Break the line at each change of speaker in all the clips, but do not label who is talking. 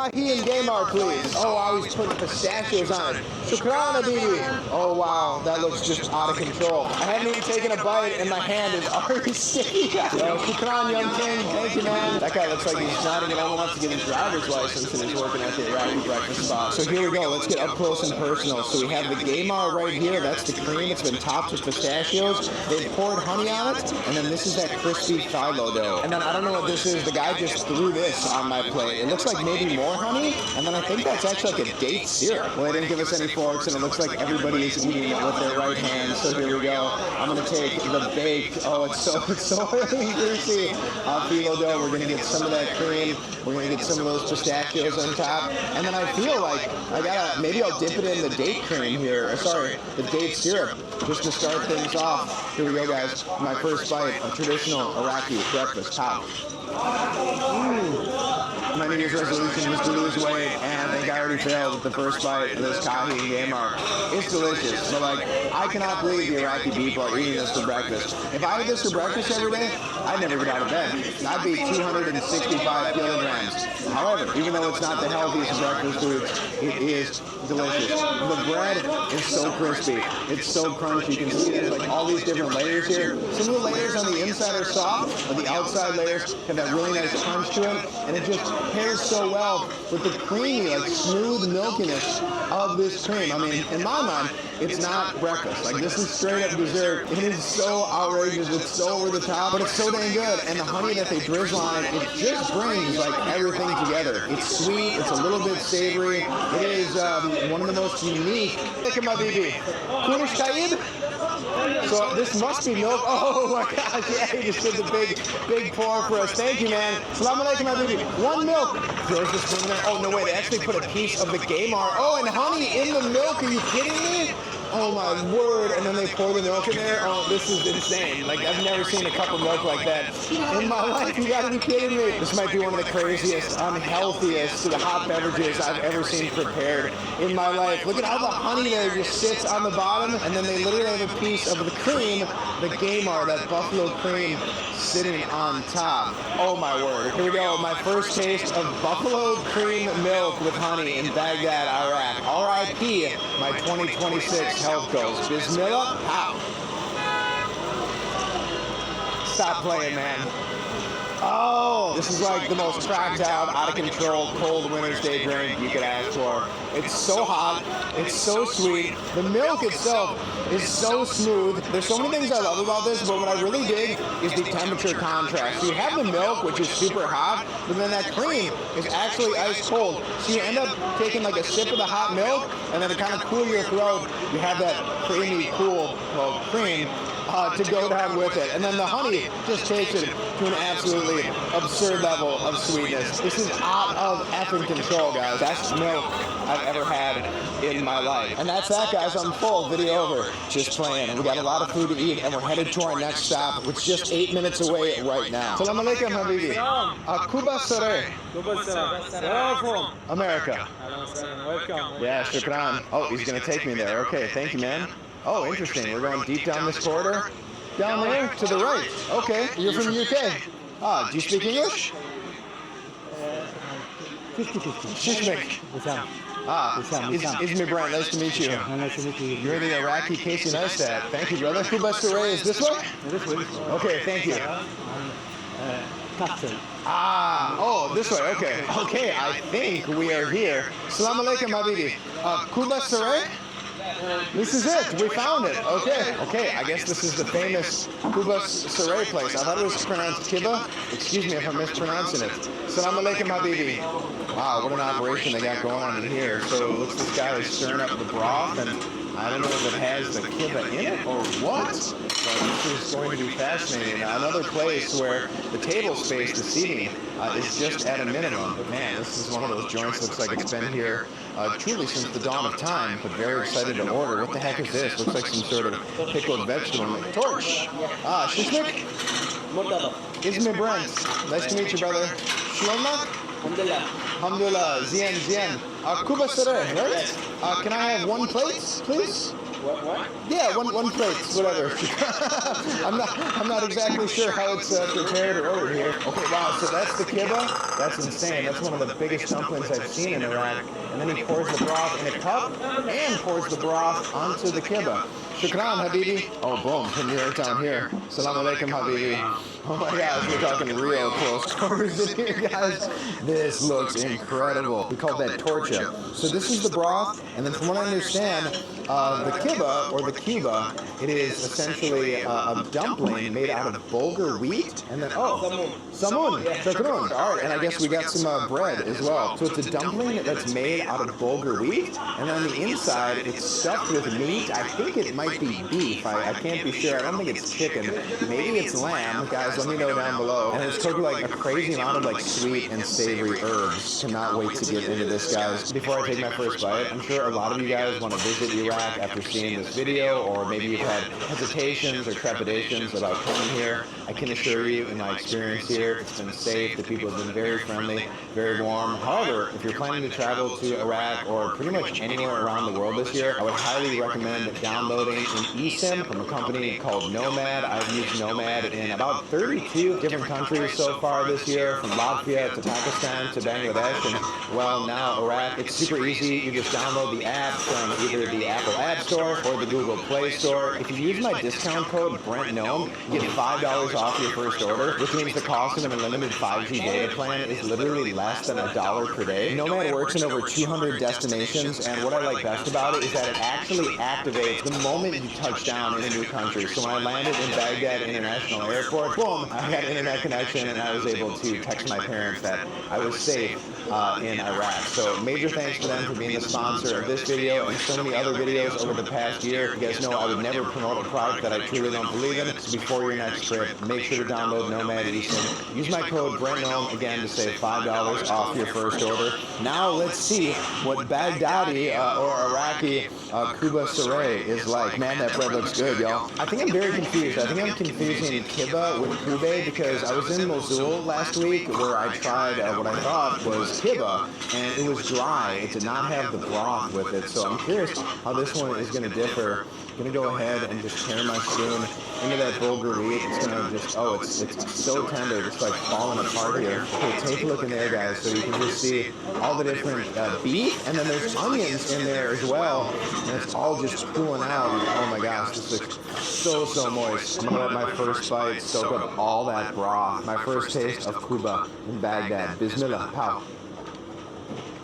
kahi and gamar, please. Oh, I always put pistachios on it. Shukran, Habibi. Oh, wow, that looks just out of control. I haven't even taken a bite, and my hand is already sticky. Yo, shukran, young king. Thank you, man. That guy looks like he's not even old enough to get his driver's license and he's working at the Iraqi breakfast spot. So here we go. Let's get up close and personal. So we have the gamar right here. That's the cream. It's been topped with pistachios. They poured honey on it, and then this is that crispy phyllo dough. And then I don't know what this is. The guy just threw this on my plate. It looks like maybe more honey, and then I think that's actually like a date syrup. Well, they didn't give us any forks, and it looks like everybody is eating it with their right hand. So here we go. I'm gonna take the baked. Oh, it's so greasy. Phyllo dough. We're gonna get some of that cream. We're gonna get some of those pistachios on top, and then I feel like maybe I'll dip it in the date cream here. Sorry, the date syrup, just to start things off. Here we go, guys. My first bite of traditional Iraqi breakfast pop. My New Year's resolution was to lose weight, and I think I already failed with the first bite of this kahi and gamar. It's delicious, but like, I cannot believe the Iraqi people are eating this for breakfast. If I ate this for breakfast every day, I'd never get out of bed. I'd be 265 kilograms. However, even though it's not the healthiest breakfast food, it is delicious. The bread is so crispy. It's so crunchy. You can see there's like all these different layers here. Some of the layers on the inside are soft, but the outside layers have that really nice crunch to it, and it just pairs so well with the creamy, like smooth milkiness of this cream. I mean, in my mind, it's not breakfast. Like, this is straight up dessert. It is so outrageous. It's so over the top, but it's so dang good. And the honey that they drizzle on it, it just brings like everything together. It's sweet. It's a little bit savory. It is one of the most unique. Look at my baby. Kunish Taib? So this must be milk. Oh my gosh, yeah, you just did the big pour for us. Thank you, man. Salam alaikum, my baby. One milk. There's this thing there. Oh, no way. They actually put a piece of the gamar. Oh, and honey in the milk. Are you kidding me? Oh my word, and then they pour the milk in there. Oh, this is insane. Like, I've never seen a cup of milk like that in my life. You gotta be kidding me. This might be one of the craziest, unhealthiest hot beverages I've ever seen prepared in my life. Look at how the honey there just sits on the bottom, and then they literally have a piece of the cream, the gamar, that buffalo cream, sitting on top. Oh my word. Here we go, my first taste of buffalo cream milk with honey in Baghdad, Iraq. R.I.P. my 2026 health goals. Bismillah, pow. Stop playing, man. Oh, this is like the most cracked out of control cold winter's day drink you could ask for. It's so hot, it's so sweet. The milk itself is so smooth. There's so many things I love about this, but what I really dig is the temperature contrast. You have the milk, which is super hot, but then that cream is actually ice cold. So you end up taking like a sip of the hot milk, and then to kind of cool your throat, you have that creamy, cool, cream to go down with it. And then the honey just takes it to an absolutely absurd level of sweetness. This is out of effing control, guys. Best milk I've ever had in my life. And that's that, guys. I'm full. Video over. Just playing. We got a lot of food to eat, and we're headed to our next stop, which is just 8 minutes away right now. Salam alaikum, habibi. Kubba Saray. America.
Welcome.
Yeah, shukran. Oh, he's going to take me there. Okay, thank you, man. Oh, interesting. We're going deep down this corridor. Down there to the right. Okay, you're from the UK. Ah, do you speak English?
50-50.
Shishmik. Izmi Brent, nice to meet you.
Nice to meet you.
You're the Iraqi Casey Neistat. Thank you, brother. Kubba Saray is this way?
This way.
Okay, thank you.
Castle.
Ah, oh, this way. Okay. Okay, I think we are here. Salam alaikum, habibi. Kubba Saray? This is it. We found it. Okay. Okay. I guess this is the famous Kubba Saray place. I thought it was pronounced Kibba. Excuse me if I'm mispronouncing it. Salam alaikum, habibi. Wow, what an operation they got going on in here. So it looks this guy is stirring up the broth, and I don't know if it has the kibba in it or what, but this is going to be fascinating. Another place where the table space, the seating, is just at a minimum. But man, this is one of those joints. Looks like it's been here truly since the dawn of time, but very excited to order. What the heck is this? Looks like some sort of pickled vegetable. Torch. Ah, shishmik? Izmi Brent. Nice to meet you, brother. Shlomnak? Alhamdulillah. Zien. Kubba Saray, right? Can I have one plate, please?
What?
Yeah, one plate, whatever. I'm not exactly sure how it's prepared or ordered here. Okay, wow, so that's the kibba? That's insane. That's one of the biggest dumplings I've seen in Iraq. And then he pours the broth in a cup and pours the broth onto the kibba. Shukran, Habibi. Oh, boom, from here down here. Salam alaikum, Habibi. Oh my gosh, we're talking real close quarters in here, guys. This looks incredible. We call that torcha. So this is the broth, and then from what I understand, the kibba, or the kiba, it is essentially a dumpling made out of bulgur wheat, and then, samoon, shukran. All right, and I guess we got some bread as well. So it's a dumpling that's made out of bulgur wheat, and then on the inside, it's stuffed with meat. I think it might be beef. I can't be sure. I don't think it's chicken. Maybe it's lamb. Guys, let me know down below. And it's cooked with like a crazy amount of like sweet and savory herbs. Cannot wait to get into this, guys. Before I take my first bite, I'm sure a lot of you guys want to visit Iraq after seeing this video, or maybe you've had hesitations or trepidations about coming here. I can assure you, in my experience here, it's been safe. The people have been very friendly, very warm. However, if you're planning to travel to Iraq or pretty much anywhere around the world this year, I would highly recommend downloading an eSIM from a company called Nomad. I've used Nomad in about 32 different countries so far this year, from Latvia to Pakistan to Bangladesh, and well, now Iraq. It's super easy. You just download the app from either the Apple App Store or the Google Play Store. If you use my discount code BrentNome, you get $5 off your first order, which means the cost of an unlimited 5G data plan is literally less than $1 per day. Nomad works in over 200 destinations, and what I like best about it is that it actually activates the moment you touch down in a new country. So when I landed in Baghdad International Airport, boom, I had internet connection, and I was able to text my parents that I was safe in Iraq. So major thanks to them for being the sponsor of this video and so many other videos over the past year. You guys know I would never promote a product that I truly don't believe in. So before your next trip, make sure to download Nomad eSIM. Use my code BrentNome again to save $5 off your first order. Now let's see what Baghdadi or Iraqi kubba saray is like. Man, that bread looks good, y'all. I think I'm very confused. I think I'm confusing kibba with kubbe because I was in Mosul last week where I tried what I thought was kibba, and it was dry. It did not have the broth with it, so I'm curious how this one is going to differ. I'm going to go ahead and just tear my spoon into that bulgur wheat. It's going to just, it's so tender, just like falling apart here. Okay, take a look in there, guys, so you can just see all the different beef, and then there's onions in there as well, and it's all just cooling out. Oh my gosh, this looks so moist. I'm going to let my first bite soak up all that broth. My first taste of kubba in Baghdad. Bismillah, pow.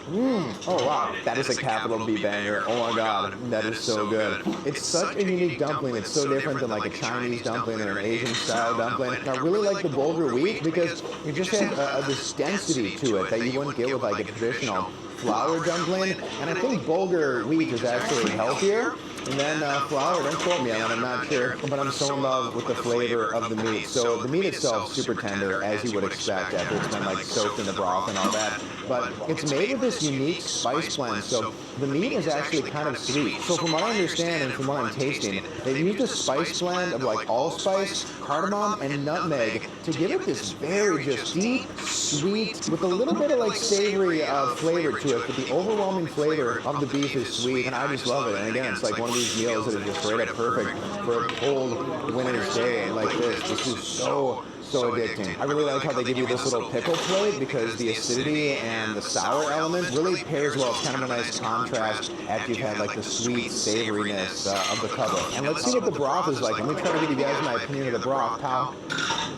Oh wow, that is a capital B banger. Oh my god, that is so good. It's such a unique dumpling. It's so different than like a Chinese dumpling or an Asian style dumpling. And I really like the bulgur wheat because it just has this density to it that you wouldn't get with like a traditional flour dumpling. And I think bulgur wheat is actually healthier. And then flour, don't quote me on that, I'm not sure, but I'm so in love with the flavor of the meat. So the meat itself super tender, as you would expect after it's been like soaked in the broth and all that. But it's made with this unique spice blend, so the meat is actually kind of sweet. So from what I understand and from what I'm tasting, they use a spice blend of like allspice, cardamom, and nutmeg to give it this very just deep, sweet, with a little bit of like savory flavor to it, but the overwhelming flavor of the beef is sweet, and I just love it. And again, it's like one of these meals that are just right up perfect for a cold winter's day like this. This is so addicting. I really like how they give you this little pickle plate because the acidity and the sour element really pairs well. It's kind of a nice contrast after you've had like the sweet savoriness of the kubba. And let's see what the broth is like. Let me try to give you guys my opinion of the broth, pal.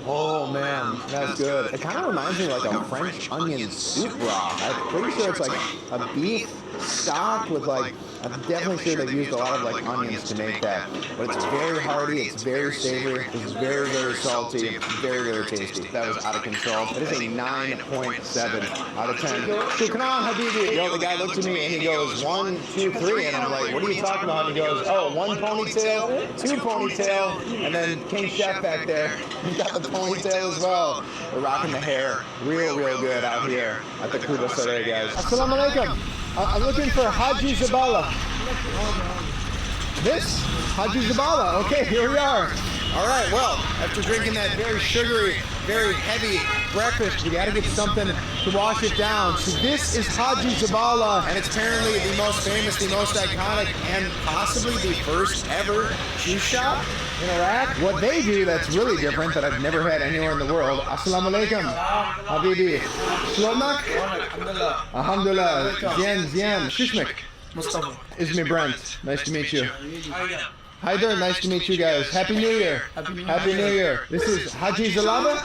Oh man, that's good. It kind of reminds me of like a French onion soup broth. I'm pretty sure it's like a beef stock with like, I'm definitely sure they've used a lot of like onions to make that. But it's very hearty, it's very savory, it's very salty, very tasty. That was out of control. That is a 9.7 out of 10. Shukran, Habibi. Yo, the guy looked at me and he goes, 1, 2, 3. And I'm like, what are you talking about? And he goes, oh, 1 ponytail, 2 ponytail, and then King Chef back there, he got the ponytail as well. We're rocking the hair real good out here at the kubba saray, guys. Assalamu alaikum. I'm looking for Haji Zabala. This? Haji Zabala. Okay, here we are. All right, well, after drinking that very sugary, very heavy breakfast, we gotta get something to wash it down. So this is Haji Zabala, and it's apparently the most famous, the most iconic, and possibly the first ever juice shop in Iraq. What they do that's really different that I've never had anywhere in the world. Assalamu alaikum, Habibi. Shlomak? Alhamdulillah. Zian. Shishmak.
Mustafa.
Ismi Brent. Nice to meet you. Hi there, nice to meet you guys. Happy New Year. Happy New Year. This is Haji Zalaba.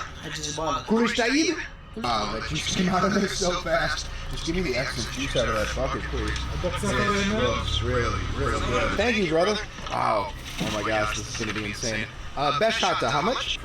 Kulish Taib. Wow, that juice came out of this so fast. Just give me the extra juice out of that bucket, please. It looks really good. Thank you, brother. Wow. Oh my gosh, this is going to be insane. Best hata, how much?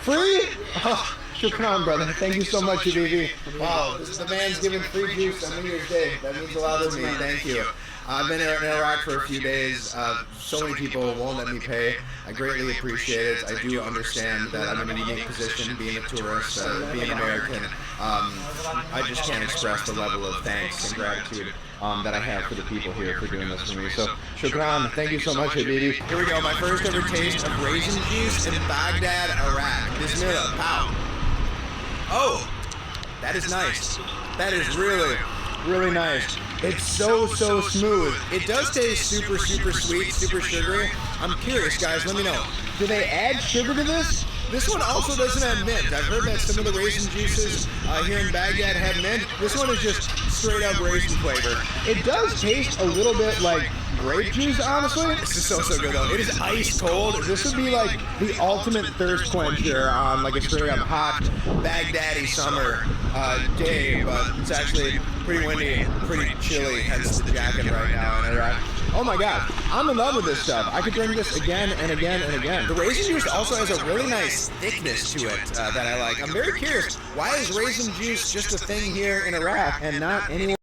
Free? Oh, shukran, brother. Thank you so much, Habibi. Wow, this is the man's giving free juice on New Year's Day. That means a lot to me. Thank you. I've been in Iraq for a few days. So many people won't let me pay. I greatly appreciate it. I do understand that I'm in a unique position, being a tourist, being American. I just can't express the level of thanks and gratitude that I have for the people here for doing this for me. So, shukran. Thank you so much, Habibi. Here we go. My first ever taste of raisin juice in Baghdad, Iraq. Bismillah. Pow. Oh, that is nice. That is really nice. It's so smooth. It does taste super sweet, super sugary. I'm curious, guys, let me know. Do they add sugar to this? This one also doesn't have mint. I've heard that some of the raisin juices here in Baghdad have mint. This one is just straight up raisin flavor. It does taste a little bit like grape juice, honestly. This is so good though. It is ice cold. This would be like the ultimate thirst quencher on like a straight up hot Baghdadi summer day, but it's actually pretty windy, pretty chilly, hence the jacket right now in Iraq. Oh my god, I'm in love with this stuff. I could drink this again and again and again. The raisin juice also has a really nice thickness to it that I like. I'm very curious, why is raisin juice just a thing here in Iraq and not anywhere